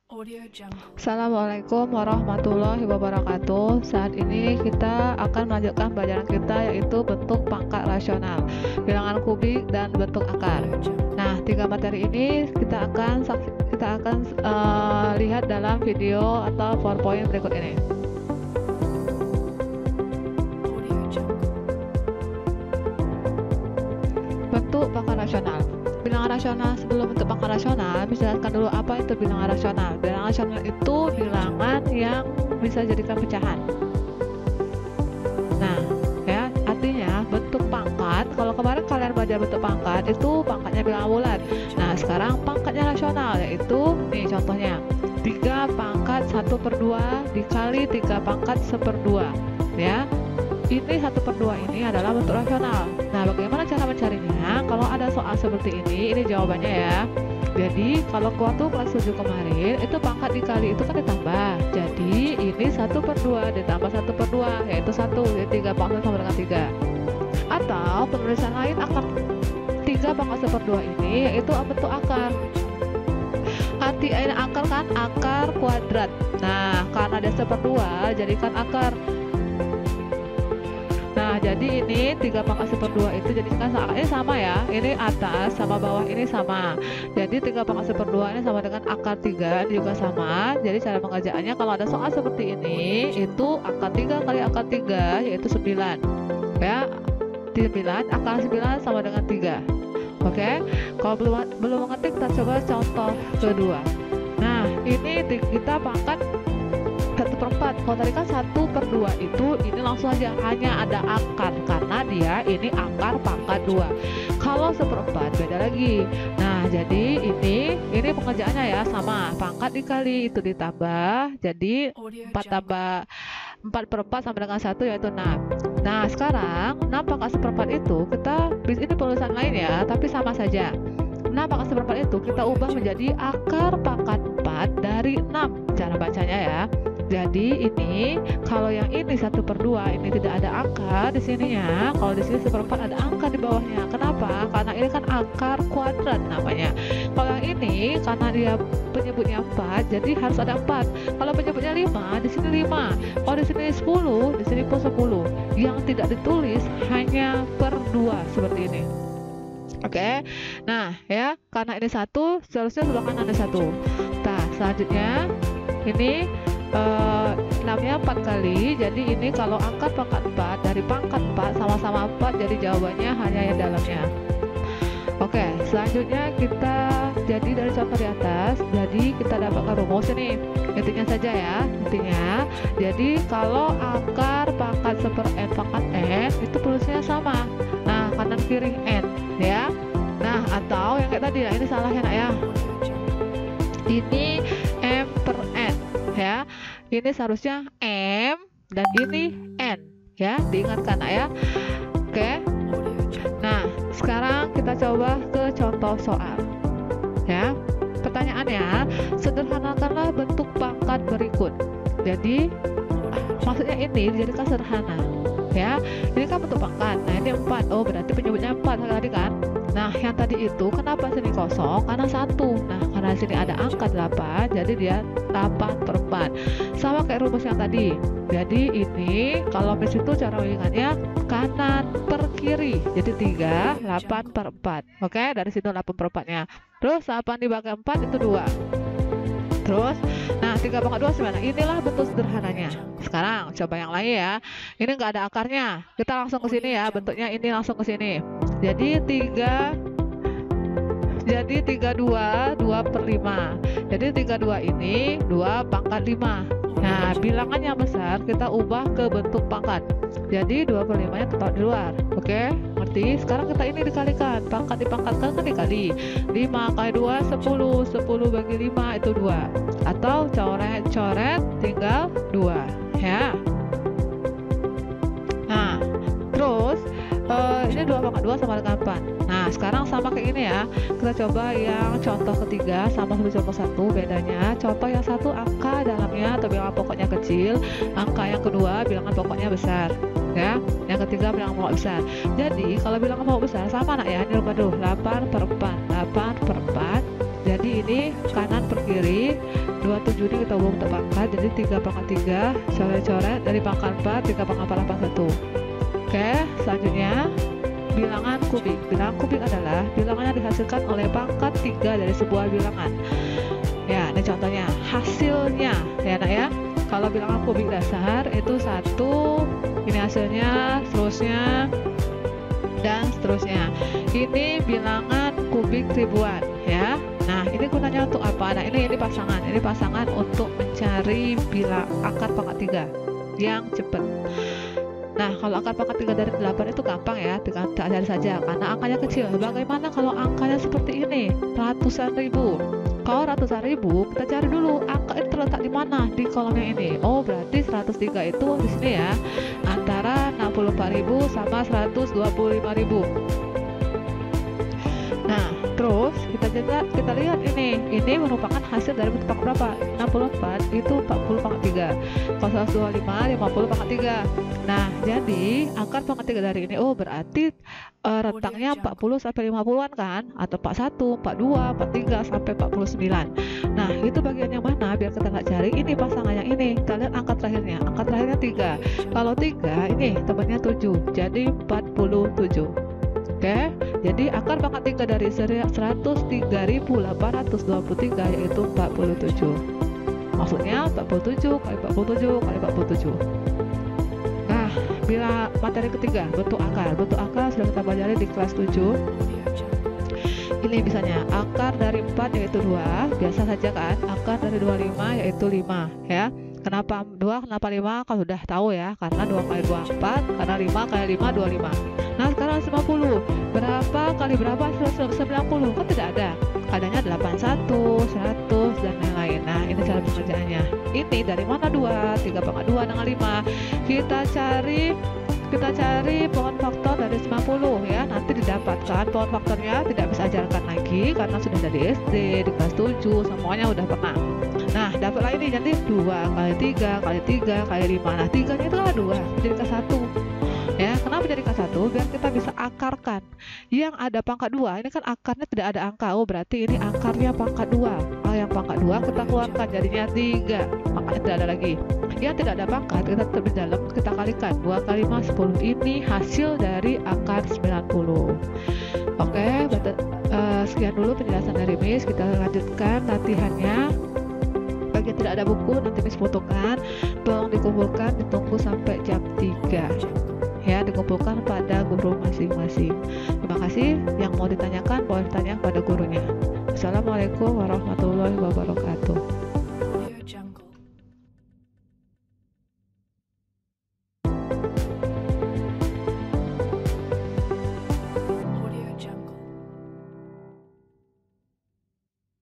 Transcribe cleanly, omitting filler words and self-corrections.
Assalamualaikum warahmatullahi wabarakatuh. Saat ini kita akan melanjutkan pelajaran kita, yaitu bentuk pangkat rasional, bilangan kubik, dan bentuk akar. Nah, tiga materi ini kita akan lihat dalam video atau PowerPoint berikut ini. Bentuk pangkat rasional. Bilangan rasional. Sebelum bentuk pangkat rasional, jelaskan dulu apa itu bilangan rasional. Bilangan rasional itu bilangan yang bisa jadikan pecahan. Nah, ya, artinya bentuk pangkat. Kalau kemarin kalian belajar bentuk pangkat, itu pangkatnya bilangan bulat. Nah, sekarang pangkatnya rasional, yaitu nih contohnya 3 pangkat 1/2 dikali 3 pangkat 1/2, ya. Ini 1/2 ini adalah bentuk rasional. Nah, bagaimana cara mencarinya? Kalau ada soal seperti ini jawabannya ya. Jadi, kalau waktu kelas 7 kemarin, itu pangkat dikali itu kan ditambah. Jadi, ini 1/2 ditambah 1/2, yaitu 1. Jadi, 3 pangkat sama dengan 3. Atau, penulisan lain akan 3 pangkat 1/2 ini, yaitu bentuk akar. Arti akar kan akar kuadrat. Nah, karena dia 1/2, jadikan akar. Nah, jadi ini 3 pangkat 1/2 itu jadikan ini sama ya. Ini atas sama bawah ini sama. Jadi 3 pangkat 1/2 ini sama dengan akar 3, ini juga sama. Jadi cara pengerjaannya kalau ada soal seperti ini, itu akar 3 kali akar 3 yaitu 9. Ya. 9, akar 9 sama dengan 3. Oke. Kalau belum mengerti, kita coba contoh kedua. Nah, ini kita pangkat 1/4. Kalau tadi kan 1/2 itu, ini langsung aja hanya ada akar karena dia ini akar pangkat 2. Kalau 1/4 beda lagi. Nah, jadi ini pengerjaannya ya sama, pangkat dikali itu ditambah, jadi 4/4 sama dengan 1 yaitu 6. Nah, sekarang 6 pangkat 1/4 itu ini penulisan lain ya, tapi sama saja. 6 pangkat 1/4 itu kita ubah menjadi akar pangkat 4 dari 6 cara bacanya ya. Jadi ini kalau yang ini 1/2 ini tidak ada akar di sininya. Kalau di sini 1/4 ada angka di bawahnya. Kenapa? Karena ini kan akar kuadrat namanya. Kalau yang ini karena dia penyebutnya 4, jadi harus ada 4. Kalau penyebutnya 5, di sini 5. Kalau di sini 10, di sini pun 10. Yang tidak ditulis hanya per 2 seperti ini. Oke. Nah, ya, karena ini 1, seharusnya sebelah kanan ada 1. Nah, selanjutnya ini 6-nya 4 kali. Jadi ini kalau angkat pangkat 4 dari pangkat 4 sama-sama 4, jadi jawabannya hanya yang dalamnya. Oke, selanjutnya kita jadi dari contoh di atas, jadi kita dapatkan rumus ini. Intinya saja ya, intinya. Jadi kalau akar pangkat 1/n pangkat n itu tulisnya sama. Nah, kanan kiri n ya. Nah, atau yang kayak tadi ya, ini salah ya nak ya. Ini m per n ya. Ini seharusnya m dan ini n ya, diingatkan nak ya. Oke. Nah, sekarang kita coba ke contoh soal ya. Pertanyaannya, sederhanakanlah bentuk pangkat berikut. Jadi maksudnya ini dijadikan sederhana ya. Ini kan bentuk pangkat. Nah, ini 4. Oh, berarti penyebutnya 4 tadi kan. Nah, yang tadi itu kenapa sini kosong? Karena 1. Nah, karena sini ada angka 8, jadi dia 8/4. Sama kayak rumus yang tadi. Jadi ini kalau di situ cara mengingatnya kanan per kiri. Jadi 3, 8/4. Oke, dari situ 8/4-nya. Terus 8 dibagi 4 itu 2. Terus, nah 3 pangkat 2 gimana? Inilah bentuk sederhananya. Sekarang coba yang lain ya. Ini nggak ada akarnya. Kita langsung ke sini ya. Bentuknya ini langsung ke sini. Jadi 2/5. Jadi 32 ini 2 pangkat 5. Nah, bilangan yang besar kita ubah ke bentuk pangkat. Jadi 2/5-nya tetap di luar. Oke, ngerti? Sekarang kita ini dikalikan. Pangkat dipangkatkan kan dikali. 5 kali 2 10. 10 bagi 5 itu 2. Atau coret-coret tinggal 2 ya. Nah, terus ini 2 pangkat 2 sama dengan 4. Nah, sekarang sama kayak gini ya. Kita coba yang contoh ketiga sama seperti contoh 1. Bedanya, contoh yang 1 angka dalamnya atau bilangan pokoknya kecil, angka yang kedua bilangan pokoknya besar ya. Yang ketiga bilangan pokok besar. Jadi kalau bilangan pokok besar sama nak ya. Ini lupa dulu 8/4. 8/4. Jadi ini kanan per kiri. 27 ini kita ubah bentuk pangkat, jadi 3 pangkat 3 coret-coret dari pangkat 4 3 pangkat 481. Oke, selanjutnya bilangan kubik. Bilangan kubik adalah bilangan yang dihasilkan oleh pangkat 3 dari sebuah bilangan. Ya, ini contohnya hasilnya ya nak ya. Kalau bilangan kubik dasar itu 1, ini hasilnya, seterusnya dan seterusnya. Ini bilangan kubik ribuan ya. Nah, ini gunanya untuk apa? Nah, ini pasangan. Ini pasangan untuk mencari akar pangkat 3 yang cepat. Nah, kalau akar pangkat 3 dari 8 itu gampang ya, kita cari saja karena angkanya kecil. Bagaimana kalau angkanya seperti ini? Ratusan ribu. Kalau ratusan ribu, kita cari dulu angka ini terletak di mana di kolom yang ini. Oh, berarti 103 itu di sini ya, antara 64.000 sama 125.000. Nah, terus kita lihat ini merupakan hasil dari bentuk pangkat berapa? 64 itu 40 pangkat 3. Kalau 125 50 pangkat 3. Nah, jadi akar pangkat 3 dari ini berarti rentangnya 40 sampai 50-an kan? Atau 41, 42, 43 sampai 49. Nah, itu bagian yang mana biar kita nggak cari ini pasangan yang ini. Kita lihat angka terakhirnya. Angka terakhirnya 3. Kalau 3 ini temannya 7. Jadi 47. Oke, jadi akar pangkat 3 dari 103.823 yaitu 47. Maksudnya 47 kali 47 kali 47. Nah, bila materi ketiga, bentuk akar. Bentuk akar sudah kita pelajari di kelas 7. Ini misalnya akar dari 4 yaitu 2, biasa saja kan. Akar dari 25 yaitu 5 ya. Kenapa 2, kenapa 5? Kalau sudah tahu ya, karena 2 kali 2 4, karena 5 kali 5 25. Nah, sekarang 90. Berapa kali berapa? 90. Kan tidak ada. Adanya 81, 100 dan lain-lain. Nah, ini cara pengerjaannya. Ini dari mana 2? 3 pangkat 2 dengan 5. Kita cari pohon faktor dari 90 ya. Nanti didapatkan pohon faktornya, tidak bisa ajarkan lagi karena sudah ada di SD, di kelas 7, semuanya udah pernah. Nah, dapatlah ini jadi 2 kali 3 kali 3 kali 5. Nah, 3-nya itu adalah 2, menjadikan 1. Ya, kenapa jadikan 1? Biar kita bisa akarkan. Yang ada pangkat 2, ini kan akarnya tidak ada angka. Oh, berarti ini akarnya pangkat 2. Yang pangkat 2 kita keluarkan jadinya 3. Makanya tidak ada lagi. Yang tidak ada pangkat kita tetap di dalam, kita kalikan 2 kali 5 10. Ini hasil dari akar 90. Oke, sekian dulu penjelasan dari Miss. Kita lanjutkan latihannya. Bagi yang tidak ada buku nanti Miss fotokan, tolong dikumpulkan, ditunggu sampai jam 3 ya, dikumpulkan pada guru masing-masing. Terima kasih. Yang mau ditanyakan boleh ditanya pada gurunya. Assalamualaikum warahmatullahi wabarakatuh.